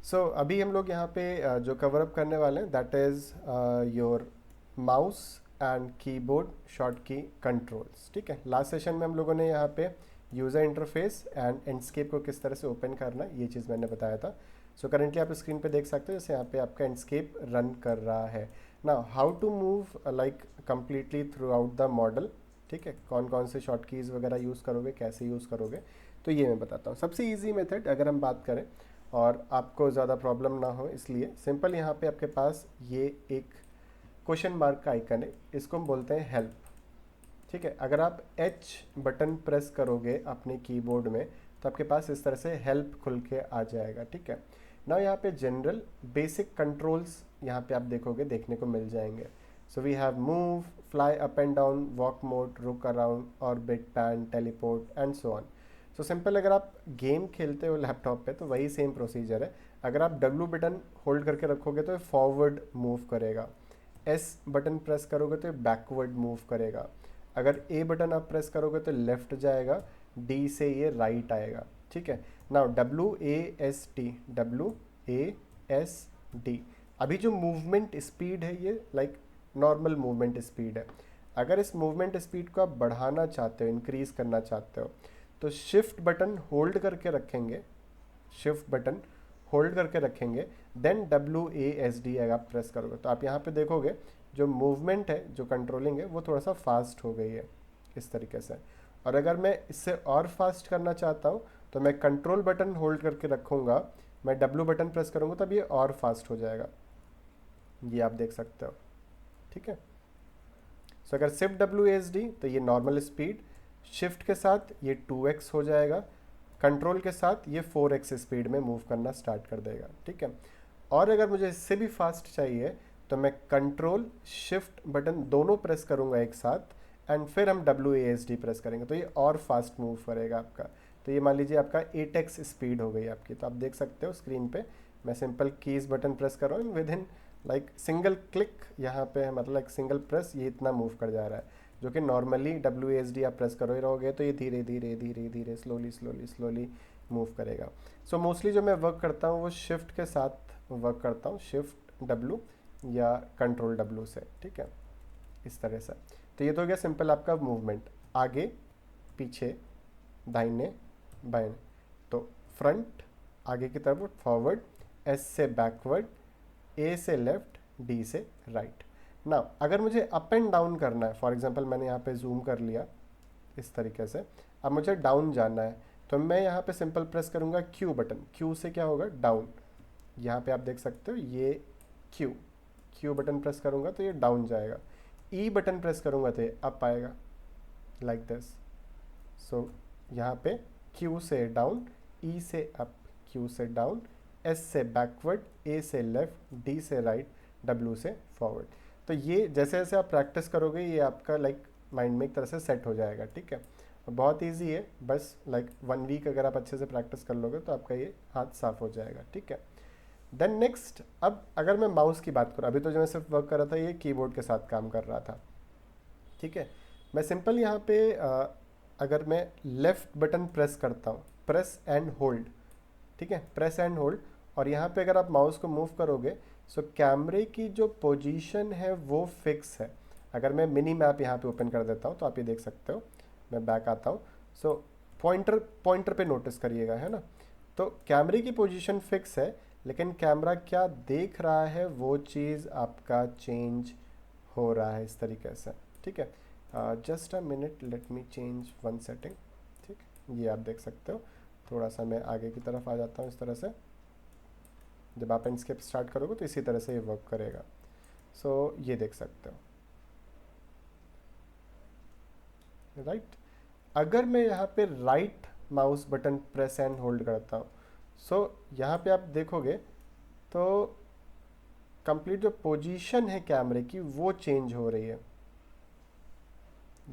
अभी हम लोग यहाँ पे जो कवर अप करने वाले हैं that is your mouse and keyboard short की कंट्रोल्स। ठीक है, लास्ट सेशन में हम लोगों ने यहाँ पे यूज़र इंटरफेस एंड एंडस्केप को किस तरह से ओपन करना है ये चीज़ मैंने बताया था। करेंटली आप स्क्रीन पे देख सकते हो जैसे यहाँ पे आपका एंडस्केप रन कर रहा है। Now how to move like completely throughout the model. ठीक है, कौन कौन से शॉर्ट कीज़ वगैरह यूज़ करोगे, कैसे यूज़ करोगे, तो ये मैं बताता हूँ। सबसे ईजी मेथड अगर हम बात करें और आपको ज़्यादा प्रॉब्लम ना हो इसलिए सिंपल यहाँ पे आपके पास ये एक क्वेश्चन मार्क का आइकन है, इसको हम बोलते हैं हेल्प। ठीक है, अगर आप एच बटन प्रेस करोगे अपने कीबोर्ड में तो आपके पास इस तरह से हेल्प खुल के आ जाएगा। ठीक है, ना यहाँ पे जनरल बेसिक कंट्रोल्स यहाँ पे आप देखोगे, देखने को मिल जाएंगे। We have move, fly up and down, walk mode, look around, orbit, pan, teleport and so on. Simple अगर आप गेम खेलते हो लैपटॉप पे तो वही सेम प्रोसीजर है। अगर आप डब्ल्यू बटन होल्ड करके रखोगे तो ये फॉरवर्ड मूव करेगा, एस बटन प्रेस करोगे तो ये बैकवर्ड मूव करेगा, अगर ए बटन आप प्रेस करोगे तो लेफ्ट जाएगा, डी से ये राइट आएगा। ठीक है, now W A S T, W A S D. अभी जो मूवमेंट स्पीड है ये लाइक नॉर्मल मूवमेंट स्पीड है। अगर इस मूवमेंट स्पीड को आप बढ़ाना चाहते हो, इंक्रीज करना चाहते हो, तो शिफ्ट बटन होल्ड करके रखेंगे, शिफ्ट बटन होल्ड करके रखेंगे, then W A S D अगर आप प्रेस करोगे तो आप यहाँ पे देखोगे जो मूवमेंट है, जो कंट्रोलिंग है, वो थोड़ा सा फास्ट हो गई है इस तरीके से। और अगर मैं इससे और फास्ट करना चाहता हूँ तो मैं कंट्रोल बटन होल्ड करके रखूँगा, मैं डब्ल्यू बटन प्रेस करूँगा तब ये और फास्ट हो जाएगा, ये आप देख सकते हो। ठीक है, अगर शिफ्ट डब्ल्यू एस डी तो ये नॉर्मल स्पीड, शिफ्ट के साथ ये 2x हो जाएगा, कंट्रोल के साथ ये 4x स्पीड में मूव करना स्टार्ट कर देगा। ठीक है, और अगर मुझे इससे भी फास्ट चाहिए तो मैं कंट्रोल शिफ्ट बटन दोनों प्रेस करूंगा एक साथ एंड फिर हम W A S D press करेंगे तो ये और फास्ट मूव करेगा आपका। तो ये मान लीजिए आपका 8x स्पीड हो गई आपकी। तो आप देख सकते हो स्क्रीन पे मैं सिंपल कीज बटन प्रेस कर रहा हूँ, with in like single click यहाँ पे मतलब एक सिंगल प्रेस ये इतना मूव कर जा रहा है, जो कि नॉर्मली डब्ल्यू एस डी आप प्रेस करो ही रहोगे तो ये धीरे धीरे धीरे धीरे स्लोली स्लोली स्लोली मूव करेगा। मोस्टली जो मैं वर्क करता हूँ वो शिफ्ट के साथ वर्क करता हूँ, शिफ्ट डब्ल्यू या कंट्रोल डब्ल्यू से। ठीक है, इस तरह से। तो ये तो हो गया सिंपल आपका मूवमेंट, आगे पीछे दाहिने बाएं। तो फ्रंट आगे की तरफ फॉरवर्ड, एस से बैकवर्ड, ए से लेफ्ट, डी से राइट। नाउ अगर मुझे अप एंड डाउन करना है, फॉर एग्जांपल मैंने यहाँ पे जूम कर लिया इस तरीके से, अब मुझे डाउन जाना है तो मैं यहाँ पे सिंपल प्रेस करूँगा क्यू बटन, क्यू से क्या होगा डाउन। यहाँ पे आप देख सकते हो ये क्यू, क्यू बटन प्रेस करूँगा तो ये डाउन जाएगा, ई बटन प्रेस करूँगा तो ये अप आएगा लाइक दिस। यहाँ पे क्यू से डाउन, ई से अप, क्यू से डाउन, एस से बैकवर्ड, ए से लेफ्ट, डी से राइट, डब्ल्यू से फॉरवर्ड। तो ये जैसे जैसे आप प्रैक्टिस करोगे ये आपका लाइक माइंड में एक तरह से सेट हो जाएगा। ठीक है, बहुत इजी है, बस लाइक 1 वीक अगर आप अच्छे से प्रैक्टिस कर लोगे तो आपका ये हाथ साफ हो जाएगा। ठीक है, देन नेक्स्ट, अब अगर मैं माउस की बात करूँ, अभी तो जो मैं सिर्फ वर्क कर रहा था ये कीबोर्ड के साथ काम कर रहा था। ठीक है, मैं सिंपल यहाँ पे अगर मैं लेफ़्ट बटन प्रेस करता हूँ, प्रेस एंड होल्ड, ठीक है, प्रेस एंड होल्ड, और यहाँ पे अगर आप माउस को मूव करोगे कैमरे की जो पोजीशन है वो फिक्स है। अगर मैं मिनी मैप यहाँ पे ओपन कर देता हूँ तो आप ये देख सकते हो, मैं बैक आता हूँ। पॉइंटर पॉइंटर पे नोटिस करिएगा, है ना। तो कैमरे की पोजीशन फिक्स है, लेकिन कैमरा क्या देख रहा है वो चीज़ आपका चेंज हो रहा है इस तरीके से। ठीक है, just a minute, let me change one setting. ठीक, ये आप देख सकते हो, थोड़ा सा मैं आगे की तरफ आ जाता हूँ इस तरह से। जब आप एंडस्केप स्टार्ट करोगे तो इसी तरह से ये वर्क करेगा। ये देख सकते हो, राइट। अगर मैं यहाँ पे right mouse button press and hold करता हूँ, यहाँ पे आप देखोगे तो कंप्लीट जो पोजीशन है कैमरे की वो चेंज हो रही है,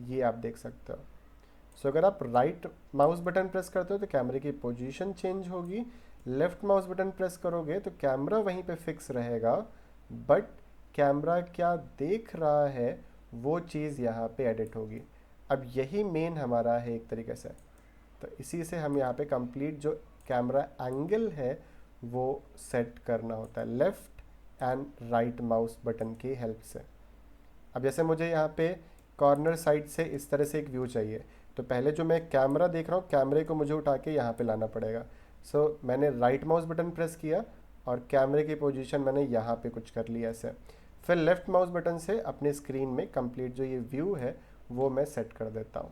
ये आप देख सकते हो। अगर आप राइट माउस बटन प्रेस करते हो तो कैमरे की पोजीशन चेंज होगी, लेफ्ट माउस बटन प्रेस करोगे तो कैमरा वहीं पे फिक्स रहेगा, बट कैमरा क्या देख रहा है वो चीज़ यहाँ पे एडिट होगी। अब यही मेन हमारा है एक तरीके से। तो इसी से हम यहाँ पे कंप्लीट जो कैमरा एंगल है वो सेट करना होता है left and right mouse button की हेल्प से। अब जैसे मुझे यहाँ पे कॉर्नर साइड से इस तरह से एक व्यू चाहिए, तो पहले जो मैं कैमरा देख रहा हूँ, कैमरे को मुझे उठा के यहाँ पे लाना पड़ेगा। सो मैंने राइट माउस बटन प्रेस किया और कैमरे की पोजीशन मैंने यहाँ पे कुछ कर लिया ऐसे। फिर लेफ़्ट माउस बटन से अपने स्क्रीन में कंप्लीट जो ये व्यू है वो मैं सेट कर देता हूँ।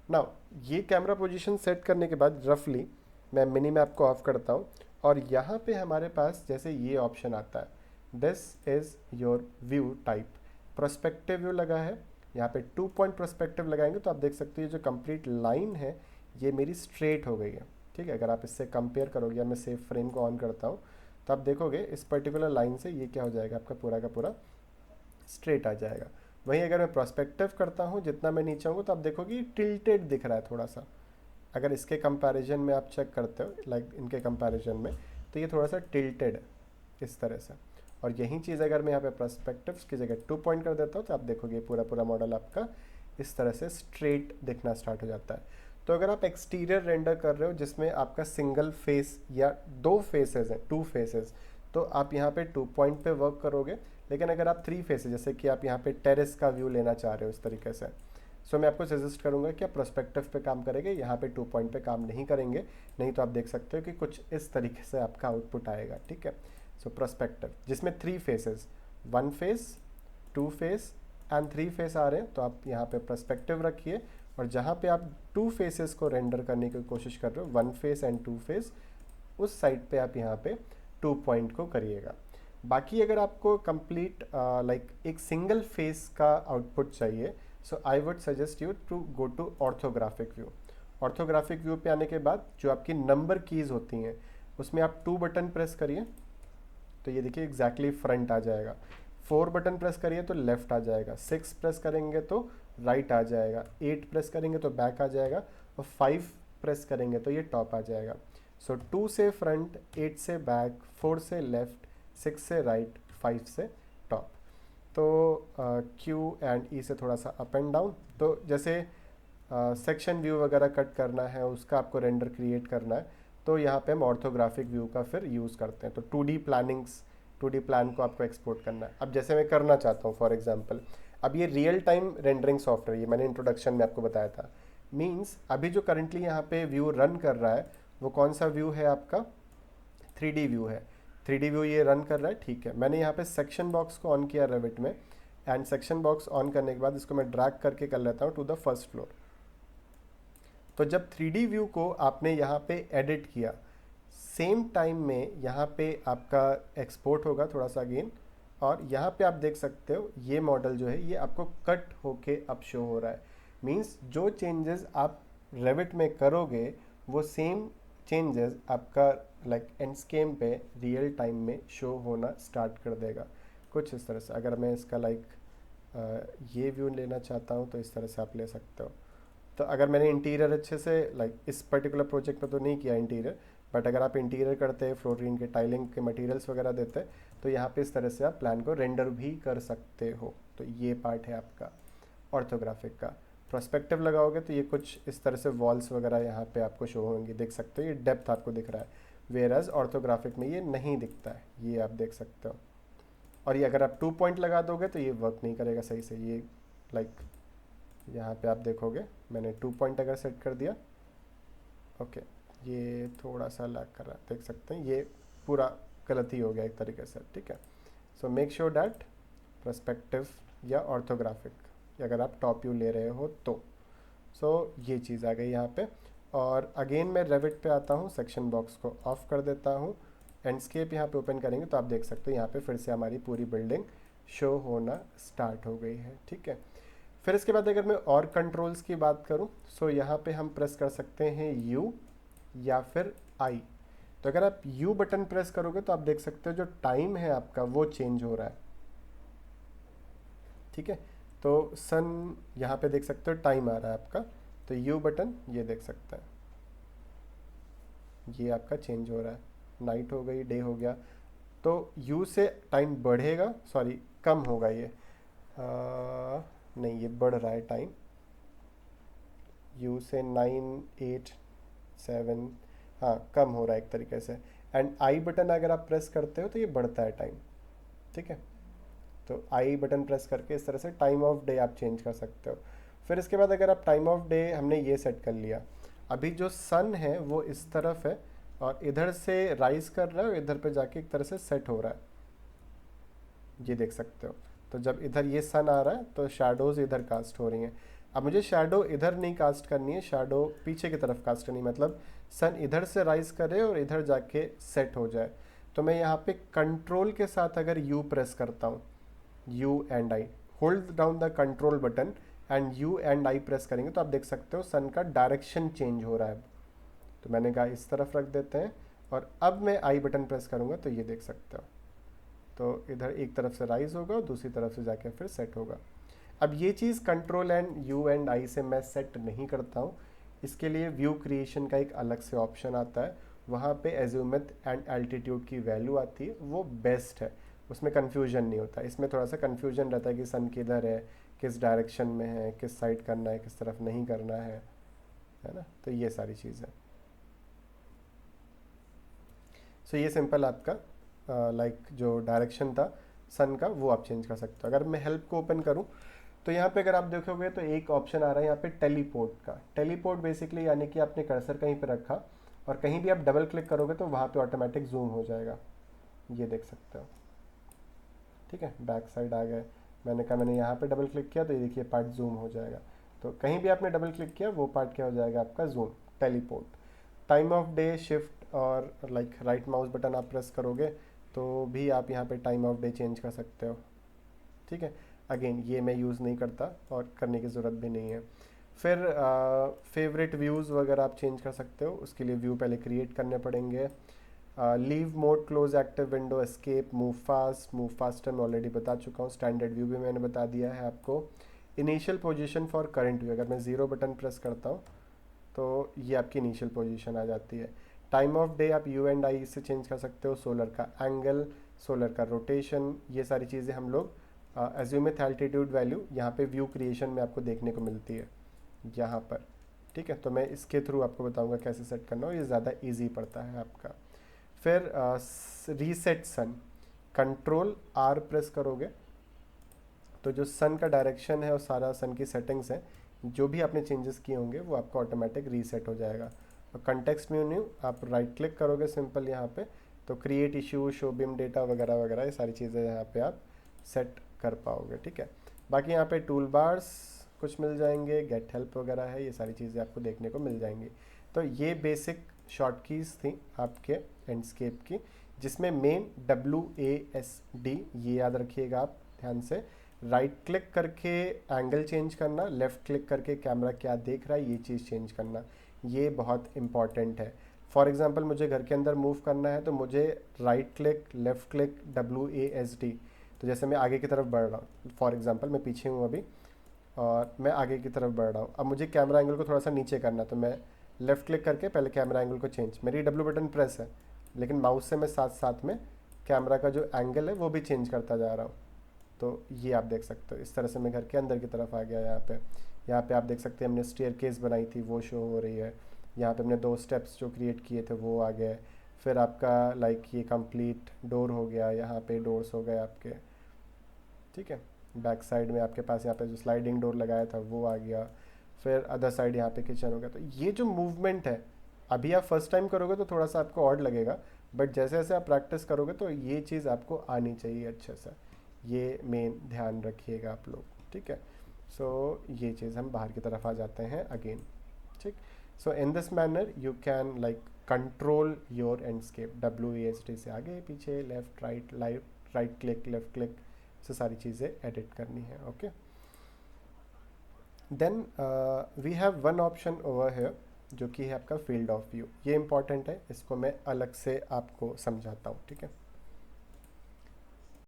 नाउ ये कैमरा पोजीशन सेट करने के बाद रफली मैं मिनी मैप को ऑफ करता हूँ और यहाँ पे हमारे पास जैसे ये ऑप्शन आता है, this is your view type, prospective view लगा है। यहाँ पे 2 पॉइंट प्रोस्पेक्टिव लगाएंगे तो आप देख सकते हो जो कंप्लीट लाइन है ये मेरी स्ट्रेट हो गई है। ठीक है, अगर आप इससे कंपेयर करोगे या मैं सेव फ्रेम को ऑन करता हूँ तो आप देखोगे इस पर्टिकुलर लाइन से ये क्या हो जाएगा, आपका पूरा का पूरा स्ट्रेट आ जाएगा। वहीं अगर मैं प्रोस्पेक्टिव करता हूँ, जितना मैं नीचे आऊँगा तो आप देखोगे टिल्टेड दिख रहा है थोड़ा सा। अगर इसके कंपैरिजन में आप चेक करते हो, लाइक इनके कंपैरिजन में, तो ये थोड़ा सा टिल्टेड है इस तरह से। और यही चीज़ अगर मैं यहाँ पे पर्सपेक्टिव्स की जगह 2 पॉइंट कर देता हूँ तो आप देखोगे पूरा पूरा मॉडल आपका इस तरह से स्ट्रेट दिखना स्टार्ट हो जाता है। तो अगर आप एक्सटीरियर रेंडर कर रहे हो जिसमें आपका सिंगल फेस या 2 फेसेस हैं, 2 फेसेस, तो आप यहाँ पे 2 पॉइंट पे वर्क करोगे। लेकिन अगर आप 3 फेसेस, जैसे कि आप यहाँ पे टेरेस का व्यू लेना चाह रहे हो इस तरीके से, सो मैं आपको सजेस्ट करूँगा कि आप प्रोस्पेक्टिव पे काम करेंगे, यहाँ पे 2 पॉइंट पे काम नहीं करेंगे। नहीं तो आप देख सकते हो कि कुछ इस तरीके से आपका आउटपुट आएगा। ठीक है, सो प्रोस्पेक्टिव जिसमें 3 faces, 1 face, 2 face and 3 face आ रहे हैं, तो आप यहाँ पे प्रोस्पेक्टिव रखिए। और जहाँ पे आप 2 फेसेस को रेंडर करने की कोशिश कर रहे हो, 1 फेस एंड 2 फेस, उस साइड पे आप यहाँ पे 2 पॉइंट को करिएगा। बाकी अगर आपको कंप्लीट लाइक एक सिंगल फेस का आउटपुट चाहिए, so I would suggest you to go to orthographic view. Orthographic view पे आने के बाद जो आपकी नंबर कीज़ होती हैं उसमें आप 2 बटन प्रेस करिए तो ये देखिए एग्जैक्टली फ्रंट आ जाएगा। 4 बटन प्रेस करिए तो लेफ्ट आ जाएगा, 6 प्रेस करेंगे तो राइट आ जाएगा, 8 प्रेस करेंगे तो बैक आ जाएगा और 5 प्रेस करेंगे तो ये टॉप आ जाएगा। सो 2 से फ्रंट, 8 से बैक, 4 से लेफ्ट, 6 से राइट, 5 से टॉप। तो क्यू एंड ई से थोड़ा सा अप एंड डाउन। तो जैसे सेक्शन व्यू वगैरह कट करना है, उसका आपको रेंडर क्रिएट करना है, तो यहाँ पे हम ऑर्थोग्राफिक व्यू का फिर यूज़ करते हैं। तो 2D प्लानिंग्स, 2D प्लान को आपको एक्सपोर्ट करना है। अब जैसे मैं करना चाहता हूँ फॉर एग्जांपल, अब ये रियल टाइम रेंडरिंग सॉफ्टवेयर, ये मैंने इंट्रोडक्शन में आपको बताया था, मींस अभी जो करंटली यहाँ पे व्यू रन कर रहा है वो कौन सा व्यू है, आपका 3D व्यू है। 3D व्यू ये रन कर रहा है। ठीक है, मैंने यहाँ पे सेक्शन बॉक्स को ऑन किया रेविट में, एंड सेक्शन बॉक्स ऑन करने के बाद इसको मैं ड्रैग करके कर लेता हूँ टू द फर्स्ट फ्लोर। तो जब 3D व्यू को आपने यहाँ पे एडिट किया, सेम टाइम में यहाँ पे आपका एक्सपोर्ट होगा थोड़ा सा अगेन, और यहाँ पे आप देख सकते हो ये मॉडल जो है ये आपको कट होके अब शो हो रहा है। मींस जो चेंजेस आप रेविट में करोगे वो सेम चेंजेस आपका लाइक एंडस्केप पे रियल टाइम में शो होना स्टार्ट कर देगा कुछ इस तरह से। अगर मैं इसका लाइक ये व्यू लेना चाहता हूँ तो इस तरह से आप ले सकते हो। तो अगर मैंने इंटीरियर अच्छे से लाइक इस पर्टिकुलर प्रोजेक्ट में तो नहीं किया इंटीरियर, बट अगर आप इंटीरियर करते हैं, फ्लोरिंग के टाइलिंग के मटेरियल्स वगैरह देते हैं, तो यहाँ पे इस तरह से आप प्लान को रेंडर भी कर सकते हो। तो ये पार्ट है आपका ऑर्थोग्राफिक का। प्रोस्पेक्टिव लगाओगे तो ये कुछ इस तरह से वॉल्स वगैरह यहाँ पे आपको शो होंगी, देख सकते हो, ये डेप्थ आपको दिख रहा है, वेयर एज ऑर्थोग्राफिक में ये नहीं दिखता है, ये आप देख सकते हो। और ये अगर आप 2 पॉइंट लगा दोगे तो ये वर्क नहीं करेगा सही से। ये लाइक यहाँ पे आप देखोगे मैंने 2 पॉइंट अगर सेट कर दिया, ओके, ये थोड़ा सा लैग कर रहा है, देख सकते हैं, ये पूरा गलत ही हो गया एक तरीके से। ठीक है, so make sure that perspective या ऑर्थोग्राफिक अगर आप टॉप व्यू ले रहे हो तो। सो ये चीज़ आ गई यहाँ पे। और अगेन मैं रेविट पे आता हूँ, सेक्शन बॉक्स को ऑफ कर देता हूँ, एंडस्केप यहाँ पे ओपन करेंगे तो आप देख सकते हो यहाँ पे फिर से हमारी पूरी बिल्डिंग शो होना स्टार्ट हो गई है। ठीक है, फिर इसके बाद अगर मैं और कंट्रोल्स की बात करूं, सो यहाँ पे हम प्रेस कर सकते हैं U या फिर I। तो अगर आप U बटन प्रेस करोगे तो आप देख सकते हो जो टाइम है आपका वो चेंज हो रहा है। ठीक है, तो सन यहाँ पे देख सकते हो टाइम आ रहा है आपका, तो U बटन ये देख सकते हैं, ये आपका चेंज हो रहा है, नाइट हो गई, डे हो गया। तो U से टाइम बढ़ेगा, सॉरी कम होगा ये, नहीं ये बढ़ रहा है टाइम, U से 9, 8, 7, हाँ कम हो रहा है एक तरीके से, एंड आई बटन अगर आप प्रेस करते हो तो ये बढ़ता है टाइम, ठीक है। तो आई बटन प्रेस करके इस तरह से टाइम ऑफ डे आप चेंज कर सकते हो। फिर इसके बाद अगर आप टाइम ऑफ डे हमने ये सेट कर लिया, अभी जो सन है वो इस तरफ है और इधर से राइज कर रहा है और इधर पे जाके एक तरह से सेट हो रहा है, ये देख सकते हो। तो जब इधर ये सन आ रहा है तो शैडोज इधर कास्ट हो रही हैं। अब मुझे शैडो इधर नहीं कास्ट करनी है, शैडो पीछे की तरफ कास्ट करनी है, मतलब सन इधर से राइज करे और इधर जाके सेट हो जाए। तो मैं यहाँ पे कंट्रोल के साथ अगर यू प्रेस करता हूँ, you and I, hold down the control button and U and I press करेंगे तो आप देख सकते हो सन का डायरेक्शन चेंज हो रहा है। तो मैंने कहा इस तरफ रख देते हैं और अब मैं आई बटन प्रेस करूँगा तो ये देख सकते हो, तो इधर एक तरफ से राइज होगा और दूसरी तरफ से जाके फिर सेट होगा। अब ये चीज़ control and U and I से मैं सेट नहीं करता हूँ, इसके लिए व्यू क्रिएशन का एक अलग से ऑप्शन आता है, वहाँ पे एज्यूमेथ एंड एल्टीट्यूड की वैल्यू आती है, वो बेस्ट है, उसमें कन्फ्यूजन नहीं होता। इसमें थोड़ा सा कन्फ्यूजन रहता है कि सन किधर है, किस डायरेक्शन में है, किस साइड करना है, किस तरफ नहीं करना है ना। तो ये सारी चीज़ है। सो ये सिंपल आपका लाइक जो डायरेक्शन था सन का वो आप चेंज कर सकते हो। अगर मैं हेल्प को ओपन करूँ तो यहाँ पे अगर आप देखोगे तो एक ऑप्शन आ रहा है यहाँ पे टेलीपोर्ट का। टेलीपोर्ट बेसिकली यानी कि आपने कर्सर कहीं पे रखा और कहीं भी आप डबल क्लिक करोगे तो वहाँ पे ऑटोमेटिक जूम हो जाएगा, ये देख सकते हो, ठीक है। बैक साइड आ गए, मैंने कहा मैंने यहाँ पे डबल क्लिक किया तो ये देखिए पार्ट जूम हो जाएगा। तो कहीं भी आपने डबल क्लिक किया वो पार्ट क्या हो जाएगा आपका zoom, teleport. Time of day shift और लाइक राइट माउस बटन आप प्रेस करोगे तो भी आप यहाँ पे टाइम ऑफ डे चेंज कर सकते हो, ठीक है। अगेन ये मैं यूज़ नहीं करता और करने की ज़रूरत भी नहीं है। फिर फेवरेट व्यूज़ वगैरह आप चेंज कर सकते हो, उसके लिए व्यू पहले क्रिएट करने पड़ेंगे। Leave mode, close active window, escape, move fast मैं ऑलरेडी बता चुका हूँ। स्टैंडर्ड व्यू भी मैंने बता दिया है आपको। Initial position for current view, अगर मैं ज़ीरो बटन प्रेस करता हूँ तो ये आपकी इनिशियल पोजीशन आ जाती है। टाइम ऑफ डे आप यू एंड आई से चेंज कर सकते हो। सोलर का एंगल, सोलर का रोटेशन, ये सारी चीज़ें हम लोग एज्यूमेथ एल्टीट्यूड वैल्यू यहाँ पे व्यू क्रिएशन में आपको देखने को मिलती है यहाँ पर, ठीक है। तो मैं इसके थ्रू आपको बताऊँगा कैसे सेट करना हो, ये ज़्यादा ईजी पड़ता है आपका। फिर reset sun, control are press करोगे तो जो सन का डायरेक्शन है और सारा सन की सेटिंग्स हैं, जो भी आपने चेंजेस किए होंगे वो आपको ऑटोमेटिक रीसेट हो जाएगा। और कंटेक्स्ट मेन्यू आप राइट क्लिक करोगे सिंपल यहाँ पे तो create issue, show beam data वगैरह वगैरह ये सारी चीज़ें यहाँ पे आप सेट कर पाओगे, ठीक है। बाकी यहाँ पे टूल बार्स कुछ मिल जाएंगे, गेट हेल्प वगैरह है, ये सारी चीज़ें आपको देखने को मिल जाएंगी। तो ये बेसिक शॉर्ट कीज़ थी आपके एंडस्केप की, जिसमें मेन WASD ये याद रखिएगा आप ध्यान से। राइट क्लिक करके एंगल चेंज करना, लेफ़्ट क्लिक करके कैमरा क्या देख रहा है ये चीज़ चेंज करना, ये बहुत इंपॉर्टेंट है। फॉर एग्जांपल मुझे घर के अंदर मूव करना है तो मुझे right click, left click, WASD, तो जैसे मैं आगे की तरफ बढ़ रहा हूँ, फॉर एग्जांपल मैं पीछे हूँ अभी और मैं आगे की तरफ बढ़ रहा हूँ, अब मुझे कैमरा एंगल को थोड़ा सा नीचे करना तो मैं लेफ़्ट क्लिक करके पहले कैमरा एंगल को चेंज, मेरी W बटन प्रेस है लेकिन माउस से मैं साथ साथ में कैमरा का जो एंगल है वो भी चेंज करता जा रहा हूँ। तो ये आप देख सकते हो, इस तरह से मैं घर के अंदर की तरफ आ गया। यहाँ पे आप देख सकते हैं हमने स्टेयरकेस बनाई थी वो शो हो रही है। यहाँ पे हमने 2 स्टेप्स जो क्रिएट किए थे वो आ गए। फिर आपका लाइक ये कंप्लीट डोर हो गया, यहाँ पे डोर्स हो गए आपके, ठीक है। बैक साइड में आपके पास यहाँ पे जो स्लाइडिंग डोर लगाया था वो आ गया। फिर अदर साइड यहाँ पे किचन हो गया। तो ये जो मूवमेंट है अभी आप फर्स्ट टाइम करोगे तो थोड़ा सा आपको ऑड लगेगा, बट जैसे जैसे आप प्रैक्टिस करोगे तो ये चीज़ आपको आनी चाहिए अच्छे से, ये मेन ध्यान रखिएगा आप लोग, ठीक है। सो ये चीज़ हम बाहर की तरफ आ जाते हैं अगेन, ठीक। So in this manner you can like control your landscape, WASD से आगे पीछे, left right, right click, left click से सारी चीज़ें एडिट करनी है, okay. Then we have one option over here जो कि है आपका फील्ड ऑफ व्यू। ये इंपॉर्टेंट है, इसको मैं अलग से आपको समझाता हूँ, ठीक है।